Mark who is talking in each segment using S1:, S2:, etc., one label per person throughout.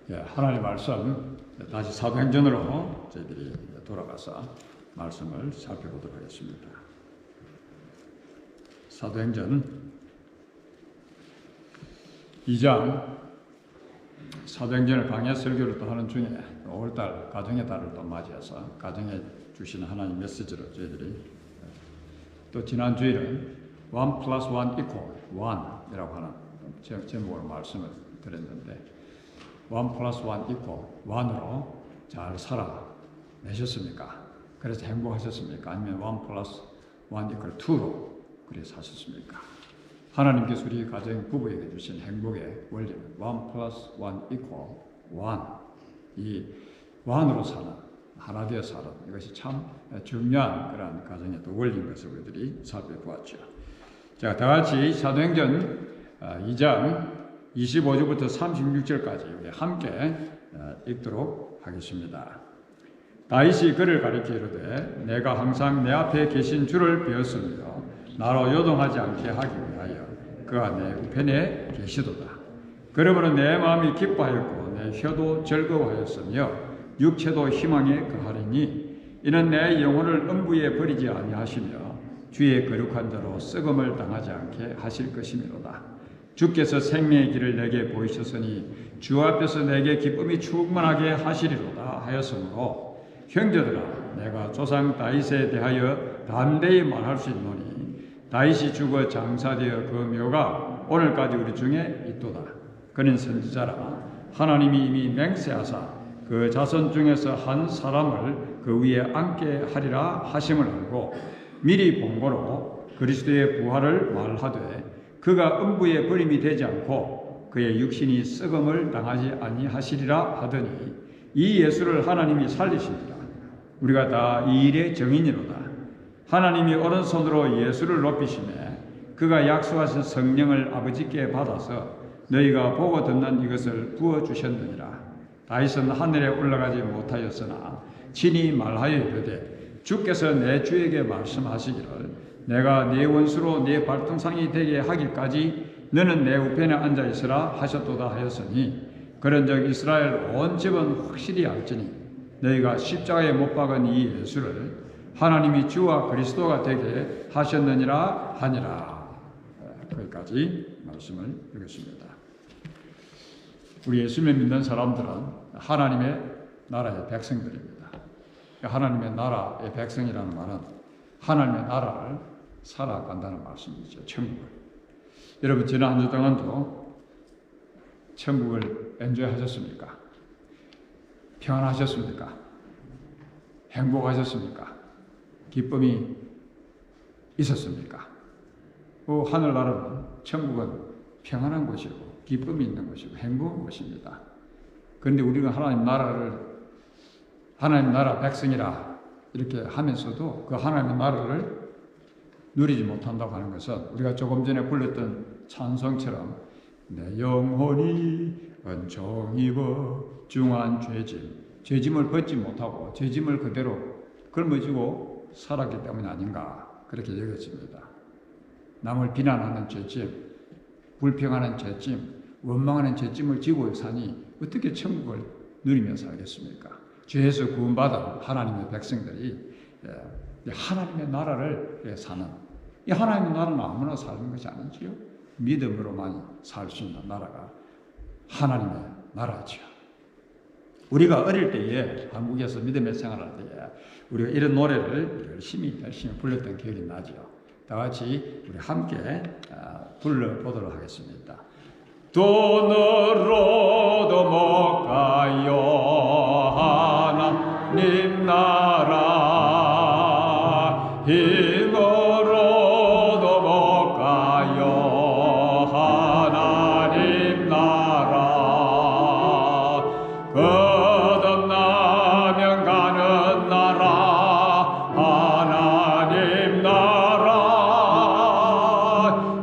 S1: 하나님의 말씀 다시 사도행전으로 저희들이 돌아가서 말씀을 살펴보도록 하겠습니다. 사도행전 2장 사도행전을 강의 설교를 또 하는 중에 5월달 가정의 달을 또 맞이해서 가정에 주시는 하나님 메시지로 저희들이 또 지난 주일은 1 플러스 1 equal 1이라고 하는 제목으로 말씀을 드렸는데 1 플러스 1 equal 1으로 잘 살아내셨습니까? 그래서 행복하셨습니까? 아니면 1 플러스 1 equal 2로 그래서 사셨습니까? 하나님께서 우리 가정 부부에게 주신 행복의 원리는 1 플러스 1 equal 1 이 1으로 사는 하나 되어 사는 이것이 참 중요한 그런 가정의 또 원리인 것을 우리들이 살펴보았죠. 자, 다 같이 사도행전 2장 25절부터 36절까지 우리 함께 읽도록 하겠습니다. 다윗이 그를 가리켜 이르되 내가 항상 내 앞에 계신 주를 배웠으므로 나로 요동하지 않게 하기 위하여 그가 내 우편에 계시도다. 그러므로 내 마음이 기뻐하였고 내 혀도 즐거워하였으며 육체도 희망에 거하리니 이는 내 영혼을 음부에 버리지 아니하시며 주의 거룩한 자로 썩음을 당하지 않게 하실 것이미로다. 주께서 생명의 길을 내게 보이셨으니 주 앞에서 내게 기쁨이 충만하게 하시리로다 하였으므로 형제들아 내가 조상 다윗에 대하여 담대히 말할 수 있노니 다윗이 죽어 장사되어 그 묘가 오늘까지 우리 중에 있도다. 그는 선지자라 하나님이 이미 맹세하사 그 자손 중에서 한 사람을 그 위에 앉게 하리라 하심을 알고 미리 본고로 그리스도의 부활을 말하되 그가 음부에 버림이 되지 않고 그의 육신이 썩음을 당하지 아니하시리라 하더니 이 예수를 하나님이 살리시니라. 우리가 다 이 일의 증인이로다. 하나님이 오른손으로 예수를 높이시매 그가 약속하신 성령을 아버지께 받아서 너희가 보고 듣는 이것을 부어주셨느니라. 다윗은 하늘에 올라가지 못하였으나 친히 말하여 이르되 주께서 내 주에게 말씀하시기를 내가 네 원수로 네 발등상이 되게 하기까지 너는 내 우편에 앉아 있으라 하셨도다 하였으니 그런즉 이스라엘 온 집은 확실히 알지니 너희가 십자가에 못 박은 이 예수를 하나님이 주와 그리스도가 되게 하셨느니라 하니라. 거기까지 말씀을 읽었습니다. 우리 예수를 믿는 사람들은 하나님의 나라의 백성들입니다. 하나님의 나라의 백성이라는 말은 하나님의 나라를 살아간다는 말씀이죠. 천국을. 여러분 지난 한 주 동안도 천국을 엔조이 하셨습니까? 평안하셨습니까? 행복하셨습니까? 기쁨이 있었습니까? 그 하늘나라는 천국은 평안한 곳이고 기쁨이 있는 곳이고 행복한 곳입니다. 그런데 우리가 하나님 나라 백성이라 이렇게 하면서도 그 하나님의 나라를 누리지 못한다고 하는 것은 우리가 조금 전에 불렀던 찬송처럼 내 영혼이 은총 입어 중한 죄짐을 벗지 못하고 죄짐을 그대로 걸머지고 살았기 때문이 아닌가 그렇게 여겨집니다. 남을 비난하는 죄짐, 불평하는 죄짐, 원망하는 죄짐을 지고 사니 어떻게 천국을 누리며 살겠습니까? 죄에서 구원받은 하나님의 백성들이 하나님의 나라를 사는 이 하나님의 나라는 아무나 사는 것이 아니지요. 믿음으로만 살 수 있는 나라가 하나님의 나라지요. 우리가 어릴 때에 한국에서 믿음의 생활할 때에 우리가 이런 노래를 열심히 불렀던 기억이 나지요. 다 같이 우리 함께 불러보도록 하겠습니다. 돈으로도 못 가요 하나님 나라 힘으로도 못 가요 하나님 나라 거듭나면 가는 나라 하나님 나라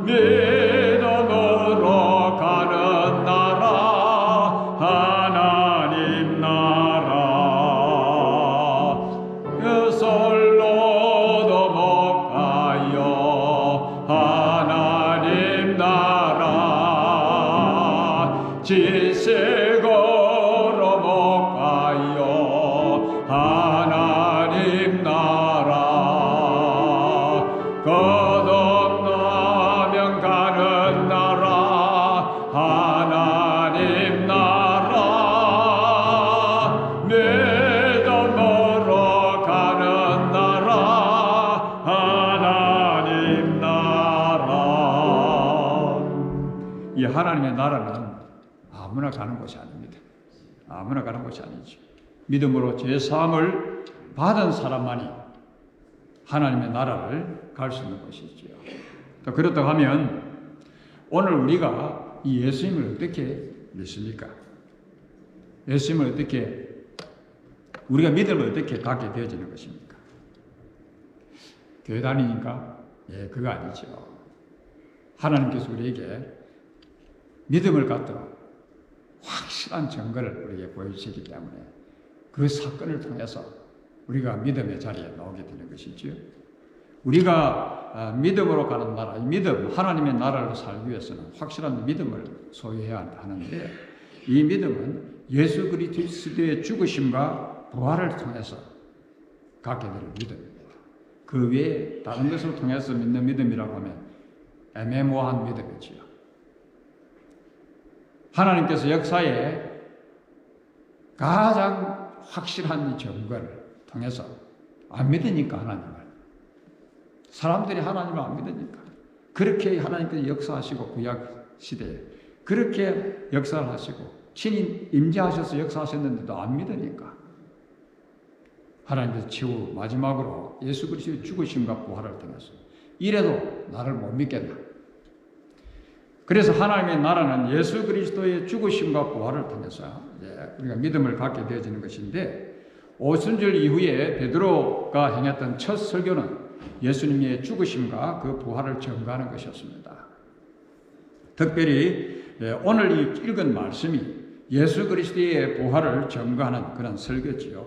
S1: 믿음으로 가는 나라 하나님의 나라는 아무나 가는 곳이 아닙니다. 아무나 가는 곳이 아니죠. 믿음으로 죄사함을 받은 사람만이 하나님의 나라를 갈 수 있는 것이지요. 그렇다고 하면 오늘 우리가 이 예수님을 어떻게 믿습니까? 예수님을 어떻게, 우리가 믿음을 어떻게 갖게 되어지는 것입니까? 교회 다니니까? 예, 그거 아니죠. 하나님께서 우리에게 믿음을 갖도록 확실한 증거를 우리에게 보여주시기 때문에 그 사건을 통해서 우리가 믿음의 자리에 나오게 되는 것이지요. 우리가 믿음으로 가는 나라, 믿음, 하나님의 나라를 살기 위해서는 확실한 믿음을 소유해야 하는데, 이 믿음은 예수 그리스도의 죽으심과 부활을 통해서 갖게 되는 믿음입니다. 그 외에 다른 것을 통해서 믿는 믿음이라고 하면 애매모호한 믿음이지요. 하나님께서 역사에 가장 확실한 증거를 통해서 안 믿으니까 하나님을, 사람들이 하나님을 안 믿으니까, 그렇게 하나님께서 역사하시고 구약 시대에 그렇게 역사를 하시고 친히 임재하셔서 역사하셨는데도 안 믿으니까 하나님께서 최후 마지막으로 예수 그리스도의 죽으심과 부활을 통해서 이래도 나를 못 믿겠나. 그래서 하나님의 나라는 예수 그리스도의 죽으심과 부활을 통해서 우리가 믿음을 갖게 되어지는 것인데, 오순절 이후에 베드로가 행했던 첫 설교는 예수님의 죽으심과 그 부활을 증거하는 것이었습니다. 특별히 오늘 읽은 말씀이 예수 그리스도의 부활을 증거하는 그런 설교지요.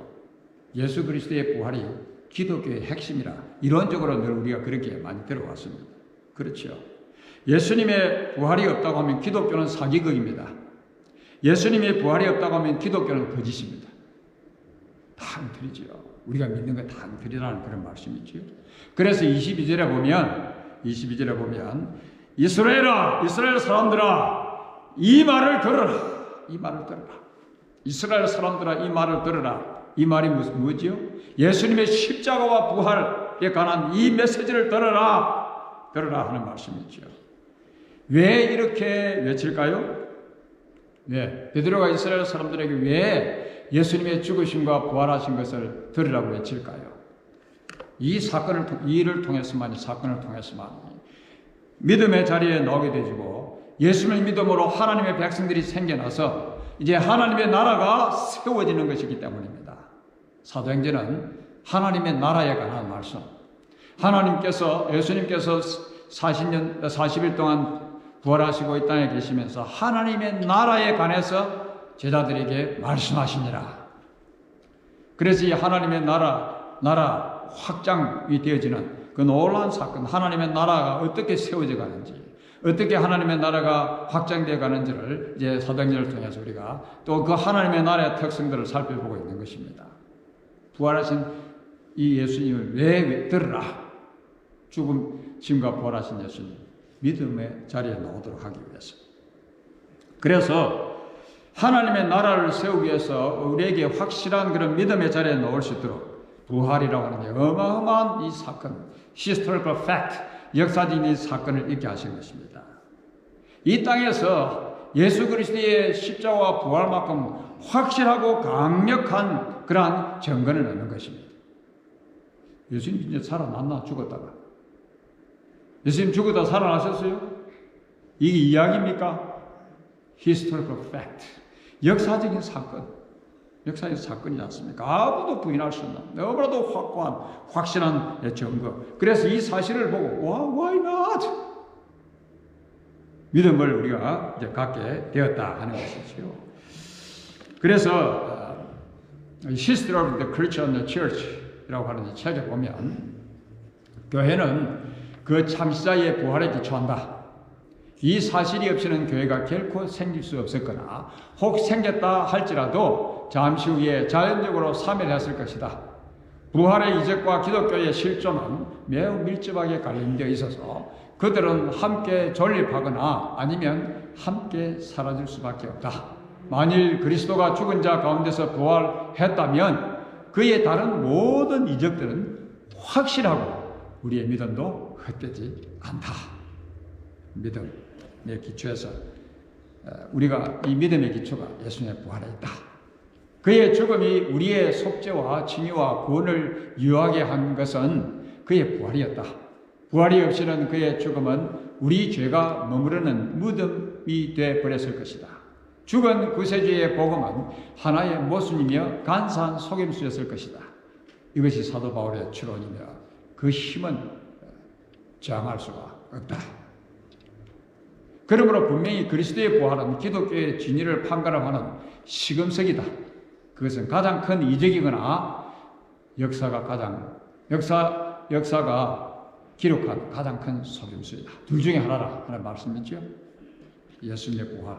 S1: 예수 그리스도의 부활이 기독교의 핵심이라 이론적으로 늘 우리가 그렇게 많이 들어왔습니다. 그렇죠. 예수님의 부활이 없다고 하면 기독교는 사기극입니다. 예수님의 부활이 없다고 하면 기독교는 거짓입니다. 다 엉터리지요. 우리가 믿는 건 다 엉터리라는 그런 말씀이지요. 그래서 22절에 보면 이스라엘아, 이스라엘 사람들아, 이 말을 들어라. 이 말을 들어라. 이스라엘 사람들아, 이 말을 들어라. 이 말이 뭐지요? 예수님의 십자가와 부활에 관한 이 메시지를 들어라. 들어라 하는 말씀이죠. 왜 이렇게 외칠까요? 왜? 베드로가 이스라엘 사람들에게 왜 예수님의 죽으심과 부활하신 것을 들으라고 외칠까요? 이 일을 통해서만, 이 사건을 통해서만 믿음의 자리에 나오게 되지고 예수님의 믿음으로 하나님의 백성들이 생겨나서 이제 하나님의 나라가 세워지는 것이기 때문입니다. 사도행전은 하나님의 나라에 관한 말씀, 하나님께서, 예수님께서 40일 동안 부활하시고 이 땅에 계시면서 하나님의 나라에 관해서 제자들에게 말씀하시니라. 그래서 이 하나님의 나라 확장이 되어지는 그 놀라운 사건, 하나님의 나라가 어떻게 세워져 가는지, 어떻게 하나님의 나라가 확장되어 가는지를 이제 사도행전을 통해서 우리가 또 그 하나님의 나라의 특성들을 살펴보고 있는 것입니다. 부활하신 이 예수님을 왜 들으라? 죽음과 부활하신 예수님, 믿음의 자리에 나오도록 하기 위해서. 그래서 하나님의 나라를 세우기 위해서 우리에게 확실한 그런 믿음의 자리에 나올 수 있도록 부활이라고 하는 게 어마어마한 이 사건, historical fact, 역사적인 이 사건을 있게 하신 것입니다. 이 땅에서 예수 그리스도의 십자가와 부활만큼 확실하고 강력한 그러한 증거는 없는 것입니다. 예수님 진짜 살아났나? 죽었다가? 예수님 죽었다 살아나셨어요? 이게 이야기입니까? historical fact, 역사적인 사건, 역사의 사건이지 않습니까? 아무도 부인할 수 없는 너무나도 확고한 확실한 증거. 그래서 이 사실을 보고 why not? 믿음을 우리가 이제 갖게 되었다 하는 것이죠. 그래서 History of the Christian Church이라고 하는 이 책에 보면 교회는 그 창시자의 부활에 기초한다. 이 사실이 없이는 교회가 결코 생길 수 없었거나 혹 생겼다 할지라도 잠시 후에 자연적으로 사멸했을 것이다. 부활의 이적과 기독교의 실존은 매우 밀접하게 관련되어 있어서 그들은 함께 존립하거나 아니면 함께 사라질 수밖에 없다. 만일 그리스도가 죽은 자 가운데서 부활했다면 그의 다른 모든 이적들은 확실하고 우리의 믿음도 헛되지 않다. 믿음의 기초에서 우리가 이 믿음의 기초가 예수님의 부활에 있다. 그의 죽음이 우리의 속죄와 칭의와 구원을 유하게 한 것은 그의 부활이었다. 부활이 없이는 그의 죽음은 우리 죄가 머무르는 무덤이 되어 버렸을 것이다. 죽은 구세주의 복음은 하나의 모순이며 간사한 속임수였을 것이다. 이것이 사도 바울의 추론이며 그 힘은 저항할 수가 없다. 그러므로 분명히 그리스도의 부활은 기독교의 진리를 판가름하는 시금석이다. 그것은 가장 큰 이적이거나 역사가 기록한 가장 큰 속임수이다. 둘 중에 하나라 하는 말씀이죠. 예수님의 부활.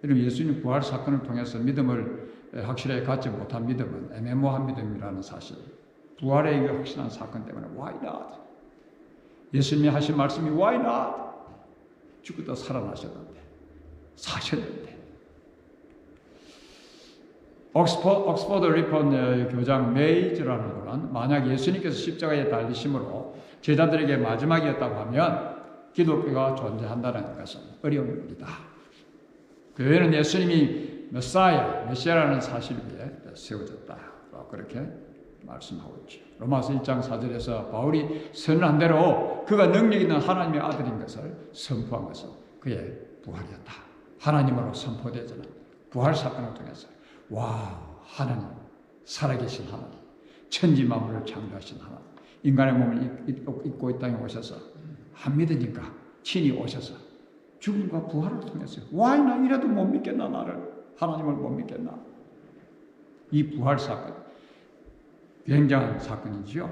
S1: 여러분, 예수님 부활 사건을 통해서 믿음을 확실하게 갖지 못한 믿음은 애매모호한 믿음이라는 사실. 부활의 확실한 사건 때문에 why not? 예수님이 하신 말씀이 why not? 죽었다 살아나셨는데, 사셨는데. 옥스퍼드 리폰 교장 메이즈라는 분은 만약 예수님께서 십자가에 달리심으로 제자들에게 마지막이었다고 하면 기독교가 존재한다는 것은 어려운 일이다. 교회는 예수님이 메시아라는 사실 위에 세워졌다. 그렇게 말씀하고 있죠. 로마서 1장 4절에서 바울이 선언한 대로 그가 능력 있는 하나님의 아들인 것을 선포한 것은 그의 부활이었다. 하나님으로 선포되지는 부활 사건을 통해서 하나님, 살아계신 하나님, 천지 만물을 창조하신 하나님, 인간의 몸을 입고 이 땅에 오셔서 안 믿으니까 친히 오셔서 죽음과 부활을 통해서 나 이래도 못 믿겠나, 나를 하나님을 못 믿겠나. 이 부활 사건 굉장한 사건이지요.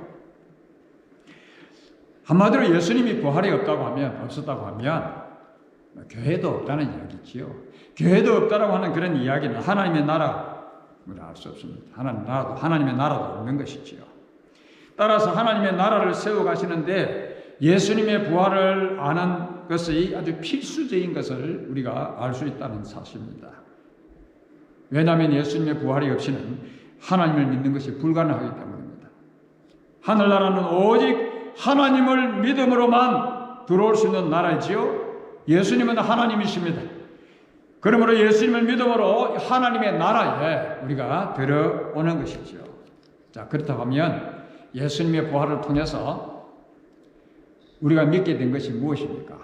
S1: 한마디로 예수님이 부활이 없었다고 하면 교회도 없다는 이야기지요. 교회도 없다라고 하는 그런 이야기는 하나님의 나라를 알 수 없습니다. 하나님의 나라도 없는 것이지요. 따라서 하나님의 나라를 세워가시는데 예수님의 부활을 아는 것이 아주 필수적인 것을 우리가 알 수 있다는 사실입니다. 왜냐하면 예수님의 부활이 없이는 하나님을 믿는 것이 불가능하기 때문입니다. 하늘나라는 오직 하나님을 믿음으로만 들어올 수 있는 나라이지요. 예수님은 하나님이십니다. 그러므로 예수님을 믿음으로 하나님의 나라에 우리가 들어오는 것이지요. 자, 그렇다고 하면 예수님의 부활을 통해서 우리가 믿게 된 것이 무엇입니까?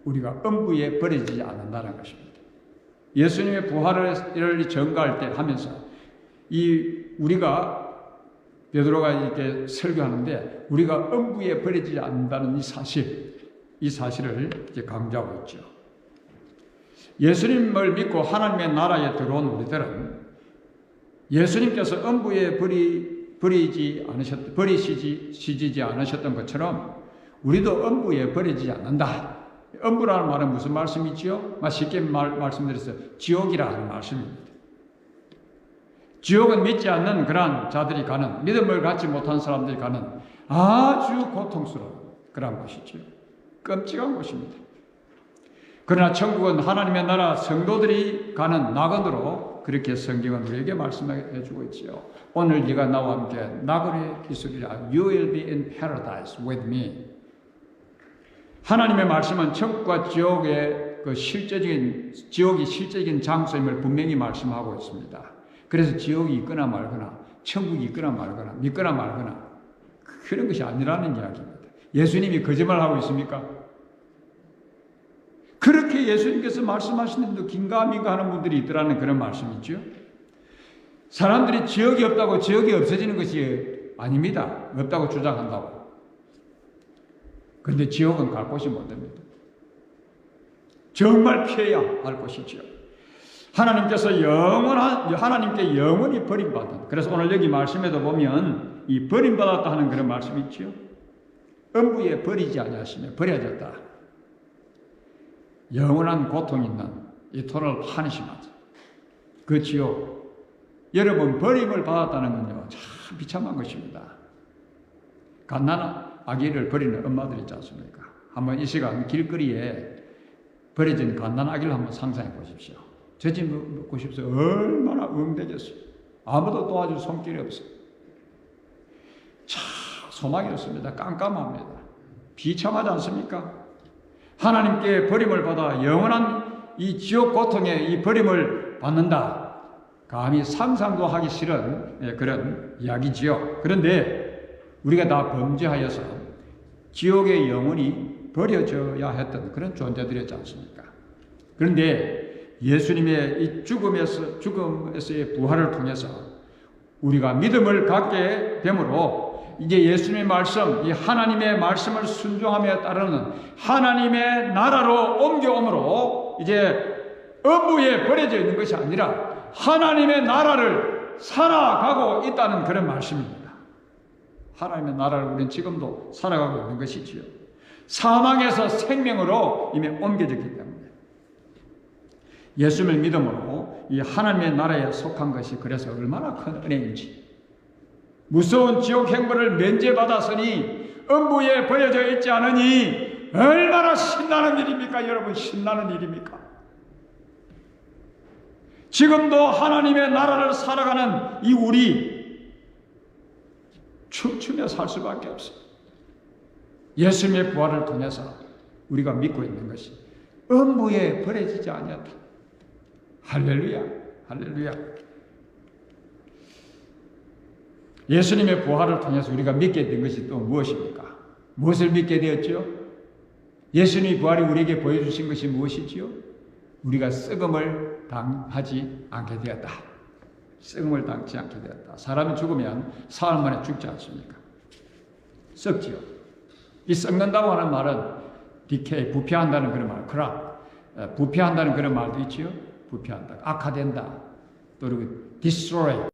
S1: 우리가 음부에 버려지지 않는다는 것입니다. 예수님의 부활을 전가할 때 하면서 우리가 베드로가 이렇게 설교하는데 우리가 음부에 버려지지 않는다는 이 사실을 이제 강조하고 있죠. 예수님을 믿고 하나님의 나라에 들어온 우리들은 예수님께서 음부에 버리시지 않으셨던 것처럼 우리도 음부에 버리지 않는다. 음부라는 말은 무슨 말씀이지요? 쉽게 말씀드려서 지옥이라는 말씀입니다. 지옥은 믿지 않는 그런 자들이 가는, 믿음을 갖지 못한 사람들이 가는 아주 고통스러운 그런 곳이죠. 끔찍한 곳입니다. 그러나 천국은 하나님의 나라 성도들이 가는 낙원으로 그렇게 성경은 우리에게 말씀해 주고 있지요. 오늘 네가 나와 함께 낙원에 있으리라. You will be in paradise with me. 하나님의 말씀은 천국과 지옥의 지옥이 실제적인 장소임을 분명히 말씀하고 있습니다. 그래서 지옥이 있거나 말거나 천국이 있거나 말거나 믿거나 말거나 그런 것이 아니라는 이야기입니다. 예수님이 거짓말하고 있습니까? 그렇게 예수님께서 말씀하시는데도 긴가민가 하는 분들이 있더라는 그런 말씀이죠. 사람들이 지옥이 없다고 지옥이 없어지는 것이 아닙니다. 없다고 주장한다고. 그런데 지옥은 갈 곳이 못 됩니다. 정말 피해야 할 곳이죠. 하나님께 영원히 버림받은. 그래서 오늘 여기 말씀에도 보면 이 버림받았다 하는 그런 말씀이 있죠. 음부에 버리지 아니하시며 버려졌다. 영원한 고통 있는 eternal punishment. 그 지옥. 여러분, 버림을 받았다는 건요, 참 비참한 것입니다. 갓난 아기를 버리는 엄마들 있지 않습니까? 한번 이 시간 길거리에 버려진 갓난 아기를 한번 상상해 보십시오. 저 집 먹고 싶어서 얼마나 응대겠어요. 아무도 도와줄 손길이 없어요. 참 소망이 없습니다. 깜깜합니다. 비참하지 않습니까? 하나님께 버림을 받아 영원한 이 지옥 고통의 이 버림을 받는다. 감히 상상도 하기 싫은 그런 이야기지요. 그런데 우리가 다 범죄하여서 지옥의 영혼이 버려져야 했던 그런 존재들이었지 않습니까? 그런데 예수님의 이 죽음에서의 부활을 통해서 우리가 믿음을 갖게 되므로 이제 예수님의 말씀, 이 하나님의 말씀을 순종하며 따르는 하나님의 나라로 옮겨옴으로 이제 음부에 버려져 있는 것이 아니라 하나님의 나라를 살아가고 있다는 그런 말씀입니다. 하나님의 나라를 우리는 지금도 살아가고 있는 것이지요. 사망에서 생명으로 이미 옮겨졌기 때문에 예수님을 믿음으로 이 하나님의 나라에 속한 것이 그래서 얼마나 큰 은혜인지, 무서운 지옥 행벌을 면제받았으니 음부에 버려져 있지 않으니 얼마나 신나는 일입니까? 여러분, 신나는 일입니까? 지금도 하나님의 나라를 살아가는 이 우리 춤추며 살 수밖에 없어요. 예수님의 부활을 통해서 우리가 믿고 있는 것이 음부에 버려지지 아니었다. 할렐루야, 할렐루야. 예수님의 부활을 통해서 우리가 믿게 된 것이 또 무엇입니까? 무엇을 믿게 되었죠? 예수님의 부활이 우리에게 보여주신 것이 무엇이지요? 우리가 썩음을 당하지 않게 되었다. 썩음을 당치 않게 되었다. 사람이 죽으면 사흘 만에 죽지 않습니까? 썩지요. 이 썩는다고 하는 말은 decay, 부패한다는 그런 말, 부패한다는 그런 말도 있지요. 부패한다, 악화된다, 또 이렇게 destroy,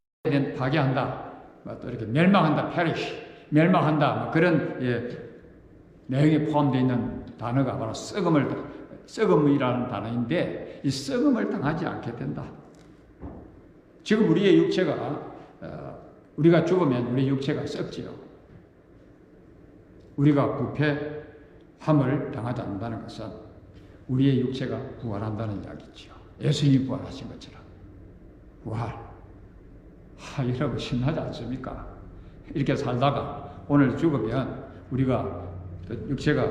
S1: 파괴한다, 또 이렇게 멸망한다, perish, 멸망한다, 그런 내용이 포함되어 있는 단어가 바로 썩음이라는 단어인데, 이 썩음을 당하지 않게 된다. 지금 우리의 육체가 우리가 죽으면 우리 육체가 썩지요. 우리가 부패함을 당하지 않는다는 것은 우리의 육체가 부활한다는 이야기지요. 예수님이 부활하신 것처럼 부활. 여러분 신나지 않습니까? 이렇게 살다가 오늘 죽으면 우리가 육체가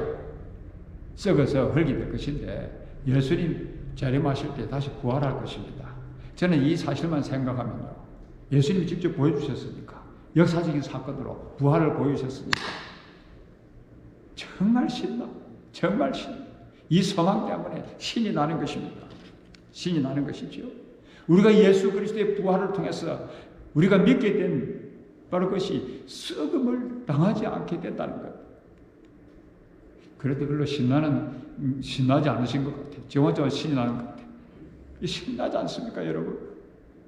S1: 썩어서 흙이 될 것인데 예수님 재림하실 때 다시 부활할 것입니다. 저는 이 사실만 생각하면요, 예수님이 직접 보여주셨으니까, 역사적인 사건으로 부활을 보여주셨으니까 정말 신나, 정말 신나. 이 소망 때문에 신이 나는 것입니다. 신이 나는 것이죠. 우리가 예수 그리스도의 부활을 통해서 우리가 믿게 된 바로 그것이 썩음을 당하지 않게 된다는 것. 그래도 별로 신나지 않으신 것 같아요. 저 혼자 신이 나는 것 같아요. 신나지 않습니까, 여러분?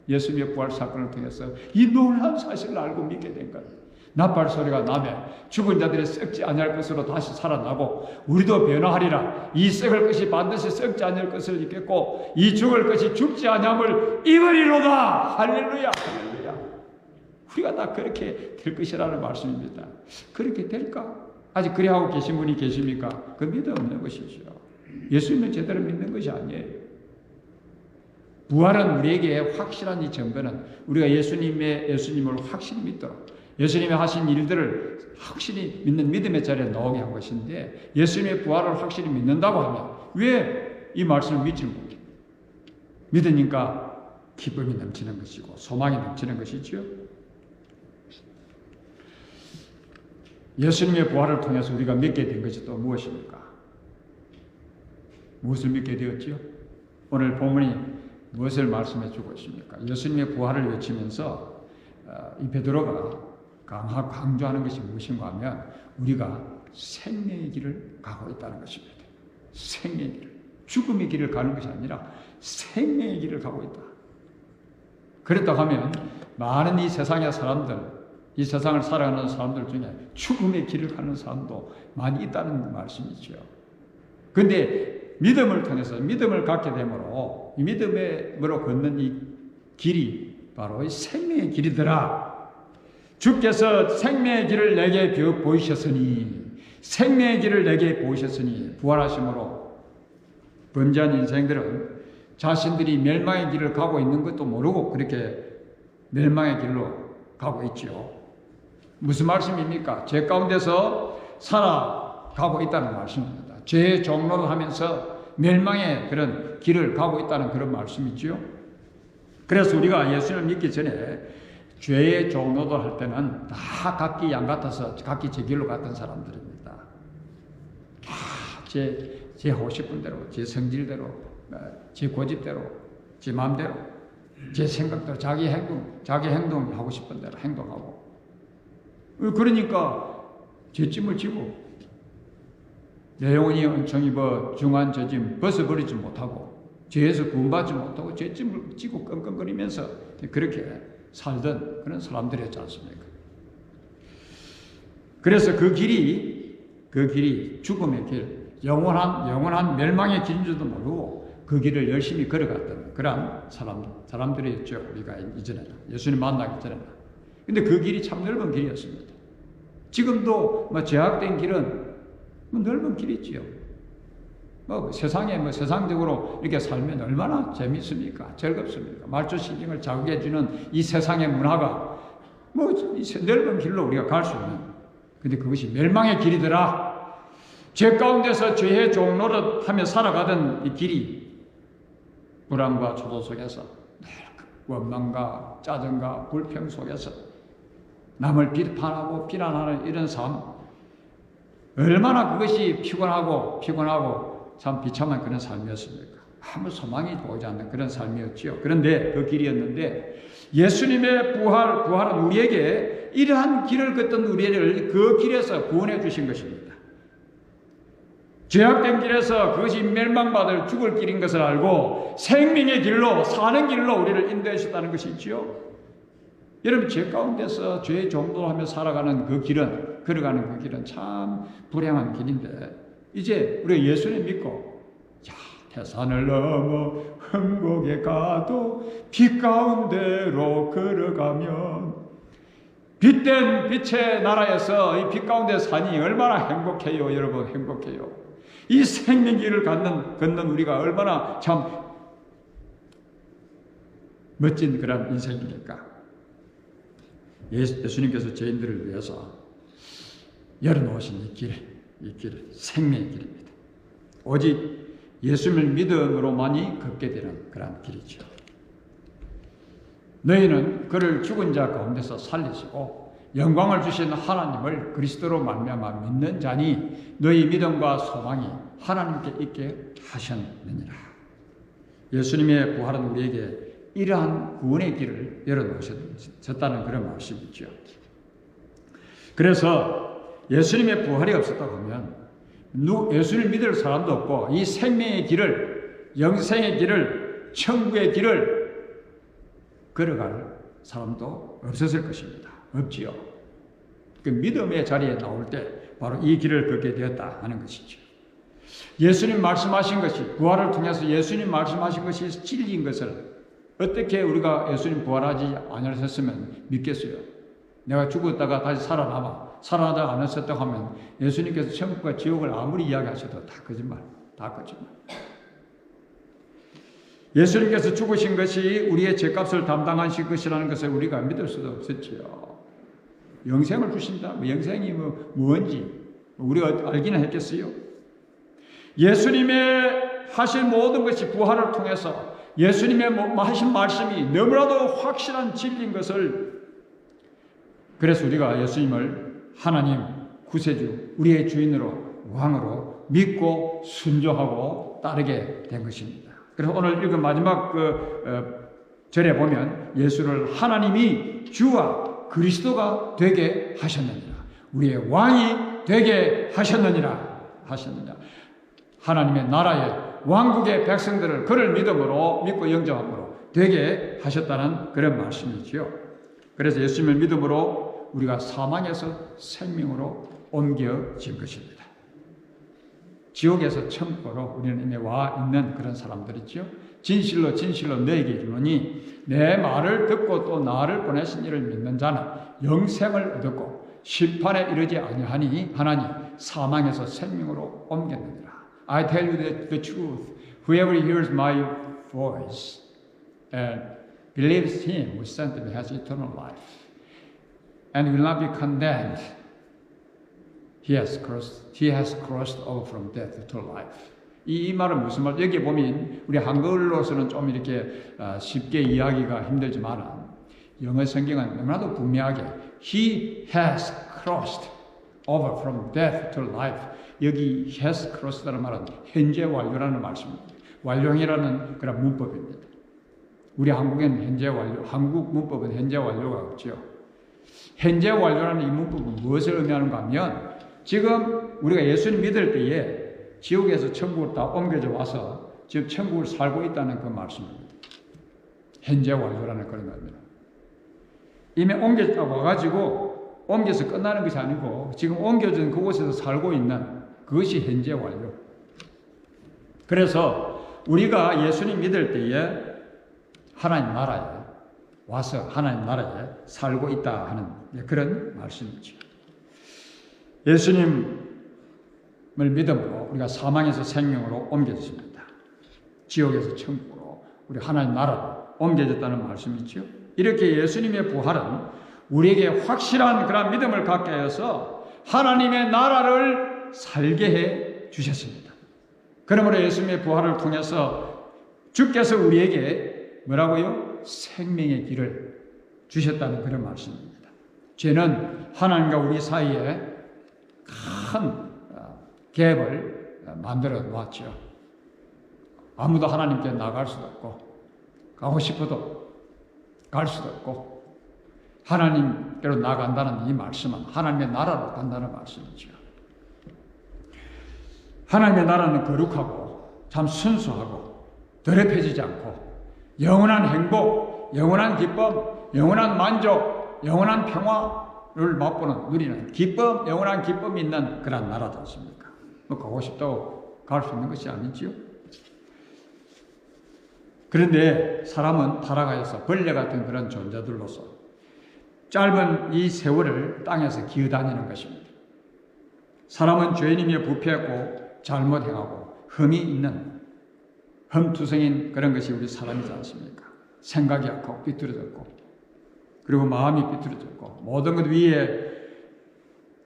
S1: 예수님의 부활 사건을 통해서 이 놀라운 사실을 알고 믿게 된 것. 나팔 소리가 나면 죽은 자들이 썩지 아니할 것으로 다시 살아나고 우리도 변화하리라. 이 썩을 것이 반드시 썩지 아니할 것을 입겠고 이 죽을 것이 죽지 아니함을 입으리로다. 할렐루야, 할렐루야. 우리가 다 그렇게 될 것이라는 말씀입니다. 그렇게 될까? 아직 그래 하고 계신 분이 계십니까? 그 믿음 없는 것이죠. 예수님을 제대로 믿는 것이 아니에요. 부활은 우리에게 확실한 이 증거는 우리가 예수님을 확실히 믿도록, 예수님이 하신 일들을 확실히 믿는 믿음의 자리에 나오게 한 것인데, 예수님의 부활을 확실히 믿는다고 하면 왜 이 말씀을 믿지 못해요? 믿으니까 기쁨이 넘치는 것이고 소망이 넘치는 것이죠. 예수님의 부활을 통해서 우리가 믿게 된 것이 또 무엇입니까? 무엇을 믿게 되었지요? 오늘 본문이 무엇을 말씀해 주고 있습니까? 예수님의 부활을 외치면서 이 베드로가 강조하는 것이 무엇인가 하면 우리가 생명의 길을 가고 있다는 것입니다. 생명의 길. 죽음의 길을 가는 것이 아니라 생명의 길을 가고 있다. 그렇다고 하면 많은 이 세상의 사람들, 이 세상을 살아가는 사람들 중에 죽음의 길을 가는 사람도 많이 있다는 말씀이죠. 그런데 믿음을 통해서 믿음을 갖게 되므로 이 믿음으로 걷는 이 길이 바로 이 생명의 길이더라. 주께서 생명의 길을 내게 보이셨으니, 생명의 길을 내게 보이셨으니, 부활하심으로 범죄한 인생들은 자신들이 멸망의 길을 가고 있는 것도 모르고 그렇게 멸망의 길로 가고 있죠. 무슨 말씀입니까? 죄 가운데서 살아가고 있다는 말씀입니다. 죄의 종로를 하면서 멸망의 그런 길을 가고 있다는 그런 말씀이지요. 그래서 우리가 예수를 믿기 전에 죄의 종로도 할 때는 다 각기 양 같아서 각기 제 길로 갔던 사람들입니다. 다 제 하고 싶은 대로, 제 성질대로, 제 고집대로, 제 마음대로, 제 생각대로, 자기 행동 하고 싶은 대로 행동하고. 그러니까 죄짐을 지고 내 영혼이 엄청 입어 중한 죄짐 벗어버리지 못하고 죄에서 구원받지 못하고 죄짐을 지고 끙끙거리면서 그렇게 살던 그런 사람들이었지 않습니까? 그래서 그 길이 죽음의 길, 영원한 멸망의 길인 줄도 모르고 그 길을 열심히 걸어갔던 그런 사람들이었죠. 우리가 이전에는 예수님 만나기 전에는. 근데 그 길이 참 넓은 길이었습니다. 지금도 제약된 길은 넓은 길이지요. 세상에 세상적으로 이렇게 살면 얼마나 재밌습니까? 즐겁습니까? 말초신경을 자극해주는 이 세상의 문화가 넓은 길로 우리가 갈 수 있는. 근데 그것이 멸망의 길이더라. 죄 가운데서 죄의 종노릇 하며 살아가던 이 길이 불안과 초조 속에서 원망과 짜증과 불평 속에서 남을 비판하고 비난하는 이런 삶, 얼마나 그것이 피곤하고 참 비참한 그런 삶이었습니까? 아무 소망이 보이지 않는 그런 삶이었지요. 그런데 그 길이었는데 예수님의 부활은 우리에게 이러한 길을 걷던 우리를 그 길에서 구원해 주신 것입니다. 죄악된 길에서 그것이 멸망받을 죽을 길인 것을 알고 생명의 길로 사는 길로 우리를 인도해 주셨다는 것이지요. 여러분, 죄 가운데서 죄의 종도를 하며 살아가는 걸어가는 그 길은 참 불행한 길인데 이제 우리가 예수님 믿고 태산을 넘어 흠곡에 가도 빛 가운데로 걸어가면 빛된 빛의 나라에서 이 빛 가운데 사니 얼마나 행복해요. 여러분, 행복해요. 이 생명길을 걷는 우리가 얼마나 참 멋진 그런 인생입니까? 예수님께서 죄인들을 위해서 열어놓으신 이 길, 생명의 길입니다. 오직 예수님을 믿음으로만이 걷게 되는 그런 길이죠. 너희는 그를 죽은 자 가운데서 살리시고 영광을 주신 하나님을 그리스도로 말미암아 믿는 자니 너희 믿음과 소망이 하나님께 있게 하셨느니라. 예수님의 부활은 우리에게 이러한 구원의 길을 열어놓으셨다는 그런 말씀이죠. 그래서 예수님의 부활이 없었다고 하면 예수를 믿을 사람도 없고 이 생명의 길을, 영생의 길을, 천국의 길을 걸어갈 사람도 없었을 것입니다. 없지요. 그 믿음의 자리에 나올 때 바로 이 길을 걷게 되었다 하는 것이죠. 예수님 말씀하신 것이, 부활을 통해서 예수님 말씀하신 것이 진리인 것을 어떻게 우리가 예수님 부활하지 않으셨으면 믿겠어요? 내가 죽었다가 다시 살아나지 않았었다고 하면 예수님께서 천국과 지옥을 아무리 이야기하셔도 다 거짓말. 예수님께서 죽으신 것이 우리의 죄값을 담당하신 것이라는 것을 우리가 믿을 수도 없었지요. 영생을 주신다? 영생이 뭔지 우리가 알기는 했겠어요? 예수님의 하신 모든 것이 부활을 통해서 예수님의 하신 말씀이 너무나도 확실한 진리인 것을, 그래서 우리가 예수님을 하나님, 구세주, 우리의 주인으로, 왕으로 믿고 순종하고 따르게 된 것입니다. 그래서 오늘 읽은 마지막 절에 보면 예수를 하나님이 주와 그리스도가 되게 하셨느니라. 우리의 왕이 되게 하셨느니라. 하나님의 나라의 왕국의 백성들을 그를 믿고 영접함으로 되게 하셨다는 그런 말씀이지요. 그래서 예수님을 믿음으로 우리가 사망에서 생명으로 옮겨진 것입니다. 지옥에서 천국으로 우리는 이미 와 있는 그런 사람들이지요. 진실로 너에게 이르노니 내 말을 듣고 또 나를 보내신 이를 믿는 자는 영생을 얻었고 심판에 이르지 아니하니 하나니 사망에서 생명으로 옮겼느니라. I tell you the truth. Whoever hears my voice and believes him who sent me has eternal life and will not be condemned. He has crossed over from death to life. 이 말은 무슨 말? 여기 보면 우리 한글로서는 좀 이렇게 쉽게 이해하기가 힘들지만 영어 성경은 너무나도 분명하게 He has crossed over from death to life. 여기 has crossed라는 말은 현재 완료라는 말씀입니다. 완료형이라는 그런 문법입니다. 우리 한국에는 현재 완료, 한국 문법은 현재 완료가 없죠. 현재 완료라는 이 문법은 무엇을 의미하는가 하면 지금 우리가 예수님 믿을 때에 지옥에서 천국으로 다 옮겨져 와서 지금 천국을 살고 있다는 그 말씀입니다. 현재 완료라는 그런 겁니다. 이미 옮겨져 와가지고 옮겨서 끝나는 것이 아니고 지금 옮겨진 그곳에서 살고 있는 그것이 현재 완료. 그래서 우리가 예수님 믿을 때에 하나님 나라에 와서 하나님 나라에 살고 있다 하는 그런 말씀이죠. 예수님을 믿음으로 우리가 사망에서 생명으로 옮겨졌습니다. 지옥에서 천국으로 우리 하나님 나라로 옮겨졌다는 말씀이죠. 이렇게 예수님의 부활은 우리에게 확실한 그런 믿음을 갖게 해서 하나님의 나라를 살게 해 주셨습니다. 그러므로 예수님의 부활을 통해서 주께서 우리에게 뭐라고요? 생명의 길을 주셨다는 그런 말씀입니다. 죄는 하나님과 우리 사이에 큰 갭을 만들어 놓았죠. 아무도 하나님께 나갈 수도 없고 가고 싶어도 갈 수도 없고 하나님께로 나간다는 이 말씀은 하나님의 나라로 간다는 말씀이죠. 하나님의 나라는 거룩하고 참 순수하고 더럽혀지지 않고 영원한 행복, 영원한 기쁨, 영원한 만족, 영원한 평화를 맛보는 누리는 기쁨, 영원한 기쁨이 있는 그런 나라지 않습니까? 뭐 가고 싶다고 갈 수 있는 것이 아니지요. 그런데 사람은 타락하여서 벌레 같은 그런 존재들로서 짧은 이 세월을 땅에서 기어다니는 것입니다. 사람은 죄인이며 부패하고 잘못 행하고 흠이 있는 흠투성인 그런 것이 우리 사람이지 않습니까? 생각이 약하고 삐뚤어졌고 그리고 마음이 삐뚤어졌고 모든 것 위에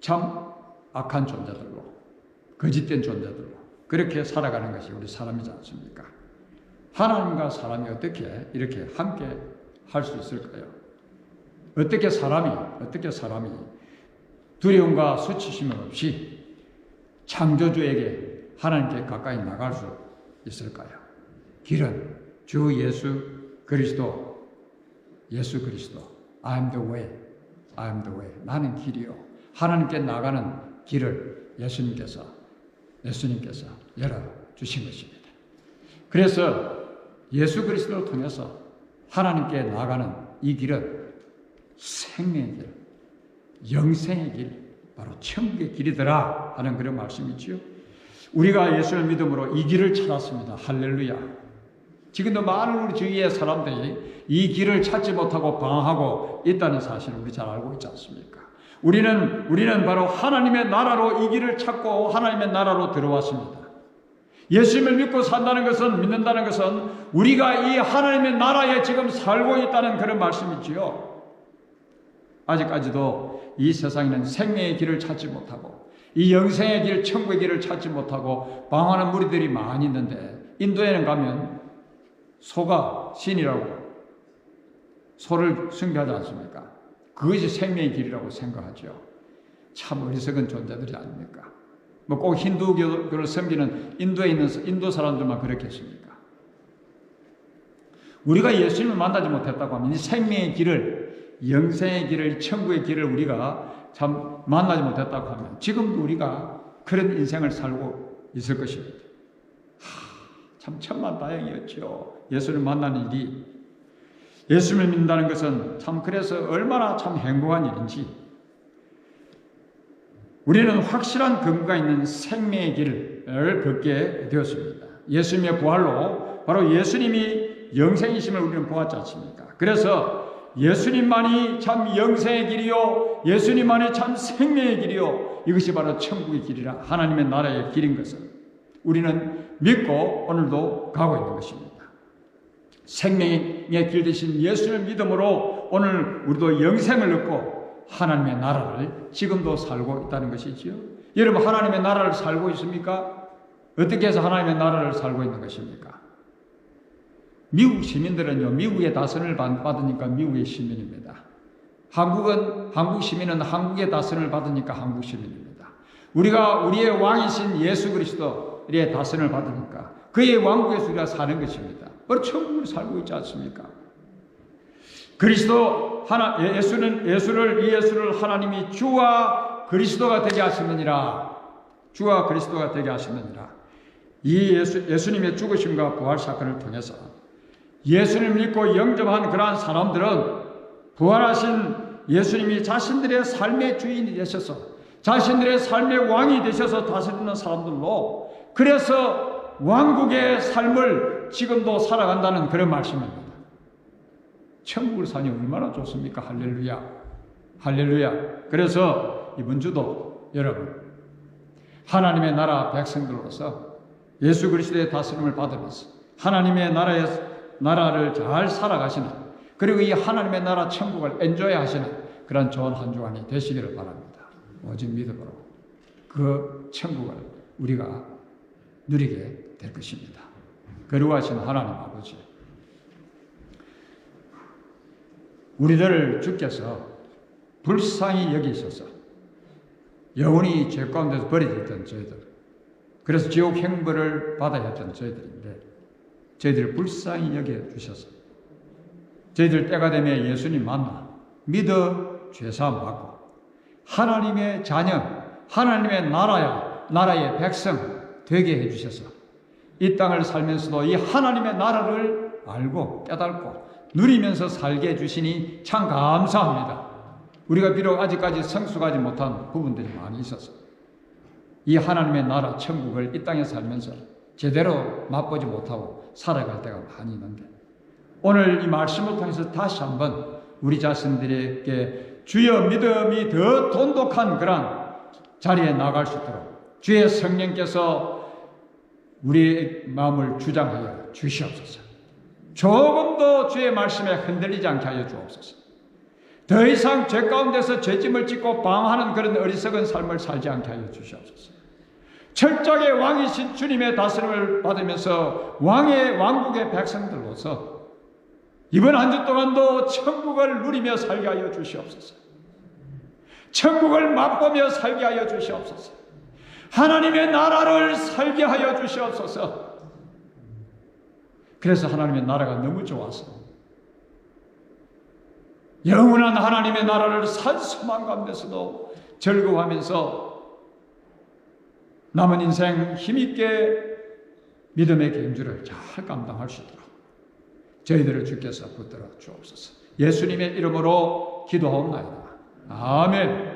S1: 참 악한 존재들로 거짓된 존재들로 그렇게 살아가는 것이 우리 사람이지 않습니까? 하나님과 사람이 어떻게 이렇게 함께 할 수 있을까요? 어떻게 사람이 두려움과 수치심 없이 창조주에게 하나님께 가까이 나갈 수 있을까요? 길은 주 예수 그리스도. I am the way. 나는 길이요. 하나님께 나가는 길을 예수님께서 열어주신 것입니다. 그래서 예수 그리스도를 통해서 하나님께 나가는 이 길은 생명의 길, 영생의 길, 바로 천국의 길이더라 하는 그런 말씀이지요. 우리가 예수를 믿음으로 이 길을 찾았습니다. 할렐루야. 지금도 많은 우리 주위의 사람들이 이 길을 찾지 못하고 방황하고 있다는 사실을 우리 잘 알고 있지 않습니까? 우리는 바로 하나님의 나라로 이 길을 찾고 하나님의 나라로 들어왔습니다. 예수님을 믿고 산다는 것은, 믿는다는 것은 우리가 이 하나님의 나라에 지금 살고 있다는 그런 말씀이지요. 아직까지도 이 세상에는 생명의 길을 찾지 못하고 이 영생의 길, 천국의 길을 찾지 못하고 방황하는 무리들이 많이 있는데 인도에는 가면 소가 신이라고 소를 숭배하지 않습니까? 그것이 생명의 길이라고 생각하죠. 참 어리석은 존재들이 아닙니까? 뭐 꼭 힌두교를 섬기는 인도에 있는 인도 사람들만 그렇겠습니까? 우리가 예수님을 만나지 못했다고 하면 이 생명의 길을, 영생의 길을, 천국의 길을 우리가 참 만나지 못했다고 하면 지금도 우리가 그런 인생을 살고 있을 것입니다. 참 천만다행이었죠. 예수를 만나는 일이. 예수를 믿는다는 것은 참 그래서 얼마나 참 행복한 일인지. 우리는 확실한 근거가 있는 생명의 길을 걷게 되었습니다. 예수님의 부활로 바로 예수님이 영생이심을 우리는 보았지 않습니까? 그래서 예수님만이 참 영생의 길이요, 예수님만이 참 생명의 길이요, 이것이 바로 천국의 길이라 하나님의 나라의 길인 것을 우리는 믿고 오늘도 가고 있는 것입니다. 생명의 길 대신 예수를 믿음으로 오늘 우리도 영생을 얻고 하나님의 나라를 지금도 살고 있다는 것이지요. 여러분, 하나님의 나라를 살고 있습니까? 어떻게 해서 하나님의 나라를 살고 있는 것입니까? 미국 시민들은요, 미국의 다스림을 받으니까 미국의 시민입니다. 한국 시민은 한국의 다스림을 받으니까 한국 시민입니다. 우리의 왕이신 예수 그리스도의 다스림을 받으니까 그의 왕국에서 우리가 사는 것입니다. 바로 천국을 살고 있지 않습니까? 예수를 하나님이 주와 그리스도가 되게 하시느니라. 주와 그리스도가 되게 하시느니라. 이 예수님의 죽으심과 부활 사건을 통해서 예수님을 믿고 영접한 그러한 사람들은 부활하신 예수님이 자신들의 삶의 주인이 되셔서 자신들의 삶의 왕이 되셔서 다스리는 사람들로, 그래서 왕국의 삶을 지금도 살아간다는 그런 말씀입니다. 천국을 사니 얼마나 좋습니까? 할렐루야. 할렐루야. 그래서 이번 주도 여러분, 하나님의 나라 백성들로서 예수 그리스도의 다스림을 받으면서 하나님의 나라를 잘 살아가시는, 그리고 이 하나님의 나라 천국을 엔조이 하시는 그런 좋은 한 주간이 되시기를 바랍니다. 오직 믿음으로 그 천국을 우리가 누리게 될 것입니다. 거룩하신 하나님 아버지, 우리들을 주께서 불쌍히 여기셔서 영원히 죄 가운데서 버려졌던 저희들, 그래서 지옥 형벌을 받아야 했던 저희들인데 저희들을 불쌍히 여겨주셔서 저희들 때가 되면 예수님 만나 믿어 죄사함 받고 하나님의 자녀, 하나님의 나라의 백성 되게 해주셔서 이 땅을 살면서도 이 하나님의 나라를 알고 깨닫고 누리면서 살게 해주시니 참 감사합니다. 우리가 비록 아직까지 성숙하지 못한 부분들이 많이 있어서 이 하나님의 나라 천국을 이 땅에 살면서 제대로 맛보지 못하고 살아갈 때가 많이 있는데, 오늘 이 말씀을 통해서 다시 한번 우리 자신들에게 주여 믿음이 더 돈독한 그런 자리에 나갈 수 있도록 주의 성령께서 우리의 마음을 주장하여 주시옵소서. 조금도 주의 말씀에 흔들리지 않게 하여 주옵소서. 더 이상 죄 가운데서 죄짐을 짓고 방황하는 그런 어리석은 삶을 살지 않게 하여 주시옵소서. 철저하게 왕이신 주님의 다스림을 받으면서 왕국의 백성들로서 이번 한 주 동안도 천국을 누리며 살게 하여 주시옵소서. 천국을 맛보며 살게 하여 주시옵소서. 하나님의 나라를 살게 하여 주시옵소서. 그래서 하나님의 나라가 너무 좋아서 영원한 하나님의 나라를 산 소망 가운데서도 즐거워하면서 남은 인생 힘있게 믿음의 경주를 잘 감당할 수 있도록 저희들을 주께서 붙들어 주옵소서. 예수님의 이름으로 기도하옵나이다. 아멘.